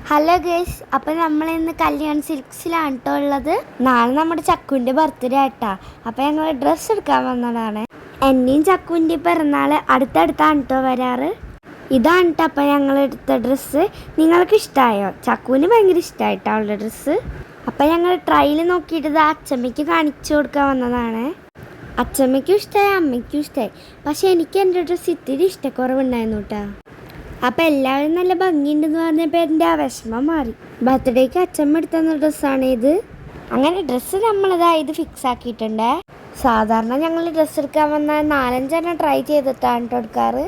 Hello guys, അപ്പം നമ്മൾ ഇന്ന് കല്യാൺ സിൽക്സിലാണ് കേട്ടോ ഉള്ളത്. നാളെ നമ്മുടെ ചക്കുവിൻ്റെ ബർത്ത്ഡേ ആയിട്ടാ. അപ്പം ഞങ്ങൾ ഡ്രസ്സ് എടുക്കാൻ വന്നതാണ്. എന്നെയും ചക്കുവിൻ്റെ പിറന്നാൾ അടുത്തടുത്താണ് കേട്ടോ വരാറ്. ഇതാണ് കേട്ടോ അപ്പം ഞങ്ങൾ എടുത്ത ഡ്രസ്സ്. നിങ്ങൾക്ക് ഇഷ്ടമായോ? ചക്കുവിന് ഭയങ്കര ഇഷ്ടമായിട്ടോ അവളുടെ ഡ്രസ്സ്. അപ്പം ഞങ്ങൾ ട്രയൽ നോക്കിയിട്ട് അച്ചമ്മയ്ക്ക് കാണിച്ചു കൊടുക്കാൻ വന്നതാണ്. അച്ചമ്മയ്ക്കും ഇഷ്ടമായി, അമ്മയ്ക്കും ഇഷ്ടമായി. പക്ഷെ എനിക്ക് എൻ്റെ ഡ്രസ്സ് ഇത്തിരി ഇഷ്ടക്കുറവുണ്ടായിരുന്നു കേട്ടോ. അപ്പം എല്ലാവരും നല്ല ഭംഗിയുണ്ടെന്ന് പറഞ്ഞപ്പോൾ എൻ്റെ ആ വിഷമം മാറി. ബർത്ത്ഡേക്ക് അച്ഛമ്മ എടുത്തുന്ന ഡ്രസ്സാണ് ഇത്. അങ്ങനെ ഡ്രസ്സ് ഇത് ഫിക്സ് ആക്കിയിട്ടുണ്ട്. സാധാരണ ഞങ്ങൾ ഡ്രസ്സ് എടുക്കാൻ വന്നാൽ 4-5 ട്രൈ ചെയ്തിട്ടാണ് കേട്ടോ എടുക്കാറ്.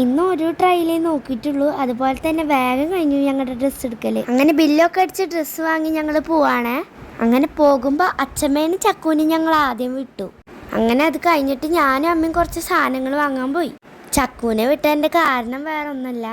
ഇന്ന് ഒരു ട്രൈയിലേ നോക്കിയിട്ടുള്ളൂ. അതുപോലെ തന്നെ വേഗം കഴിഞ്ഞു ഞങ്ങളുടെ ഡ്രസ്സ് എടുക്കൽ. അങ്ങനെ ബില്ലൊക്കെ അടിച്ച് ഡ്രസ്സ് വാങ്ങി ഞങ്ങൾ പോവാണേ. അങ്ങനെ പോകുമ്പോൾ അച്ഛമ്മേനും ചക്കൂനും ഞങ്ങൾ ആദ്യം വിട്ടു. അങ്ങനെ അത് കഴിഞ്ഞിട്ട് ഞാനും അമ്മയും കുറച്ച് സാധനങ്ങൾ വാങ്ങാൻ പോയി. ചക്കൂനെ വിട്ടതിൻ്റെ കാരണം വേറെ ഒന്നല്ല,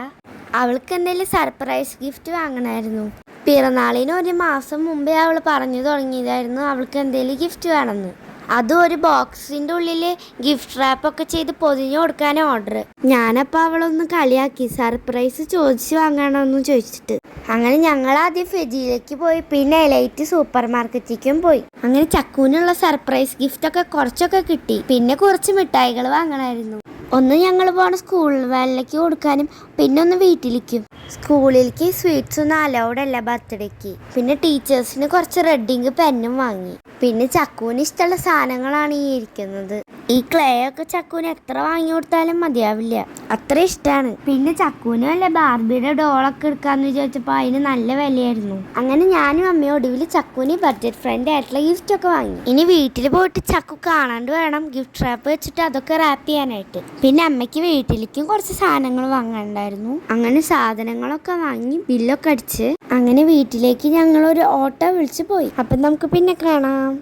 അവൾക്ക് എന്തെങ്കിലും സർപ്രൈസ് ഗിഫ്റ്റ് വാങ്ങണമായിരുന്നു. പിറന്നാളിന് 1 മാസം മുമ്പേ അവൾ പറഞ്ഞു തുടങ്ങിയതായിരുന്നു അവൾക്ക് എന്തെങ്കിലും ഗിഫ്റ്റ് വേണമെന്ന്. അതും ഒരു ബോക്സിൻ്റെ ഉള്ളിൽ ഗിഫ്റ്റ് റാപ്പൊക്കെ ചെയ്ത് പൊതിഞ്ഞു കൊടുക്കാൻ ഓർഡർ. ഞാനപ്പോൾ അവളൊന്ന് കളിയാക്കി, സർപ്രൈസ് ചോദിച്ച് വാങ്ങണമെന്ന് ചോദിച്ചിട്ട്. അങ്ങനെ ഞങ്ങൾ ആദ്യം ഫെജിയിലേക്ക് പോയി, പിന്നെ എലൈറ്റ് സൂപ്പർ മാർക്കറ്റിലേക്കും പോയി. അങ്ങനെ ചക്കൂനുള്ള സർപ്രൈസ് ഗിഫ്റ്റൊക്കെ കുറച്ചൊക്കെ കിട്ടി. പിന്നെ കുറച്ച് മിഠായികൾ വാങ്ങണമായിരുന്നു. ഒന്ന് ഞങ്ങൾ പോണ സ്കൂൾ വാനിലേക്ക് കൊടുക്കാനും പിന്നെ ഒന്ന് വീട്ടിലേക്കും. സ്കൂളിലേക്ക് സ്വീറ്റ്സ് ഒന്നും അലൗഡ് അല്ല ബർത്ത്ഡേക്ക്. പിന്നെ ടീച്ചേഴ്സിന് കുറച്ച് റെഡിങ് പെന്നും വാങ്ങി. പിന്നെ ചക്കൂന് ഇഷ്ടമുള്ള സാധനങ്ങളാണ് ഈ ഇരിക്കുന്നത്. ഈ ക്ലേ ഒക്കെ ചക്കൂന് എത്ര വാങ്ങി കൊടുത്താലും മതിയാവില്ല, അത്ര ഇഷ്ടമാണ്. പിന്നെ ചക്കൂനും അല്ല ബാർബിയുടെ ഡോളൊക്കെ എടുക്കാന്ന് വിചാരിച്ചപ്പോൾ അതിന് നല്ല വിലയായിരുന്നു. അങ്ങനെ ഞാനും അമ്മയും ഒടുവിൽ ചക്കൂന് ബഡ്ജറ്റ് ഫ്രണ്ട്ലി ആയിട്ടുള്ള ഗിഫ്റ്റ് ഒക്കെ വാങ്ങി. ഇനി വീട്ടിൽ പോയിട്ട് ചക്കു കാണാണ്ട് വേണം ഗിഫ്റ്റ് റാപ്പ് വെച്ചിട്ട് അതൊക്കെ റാപ്പ് ചെയ്യാനായിട്ട്. പിന്നെ അമ്മയ്ക്ക് വീട്ടിലേക്കും കുറച്ച് സാധനങ്ങൾ വാങ്ങാനുണ്ടായിരുന്നു. അങ്ങനെ സാധനങ്ങളൊക്കെ വാങ്ങി ബില്ലൊക്കെ അടിച്ച് അങ്ങനെ വീട്ടിലേക്ക് ഞങ്ങൾ ഒരു ഓട്ടോ വിളിച്ച് പോയി. അപ്പം നമുക്ക് പിന്നെ കാണാം.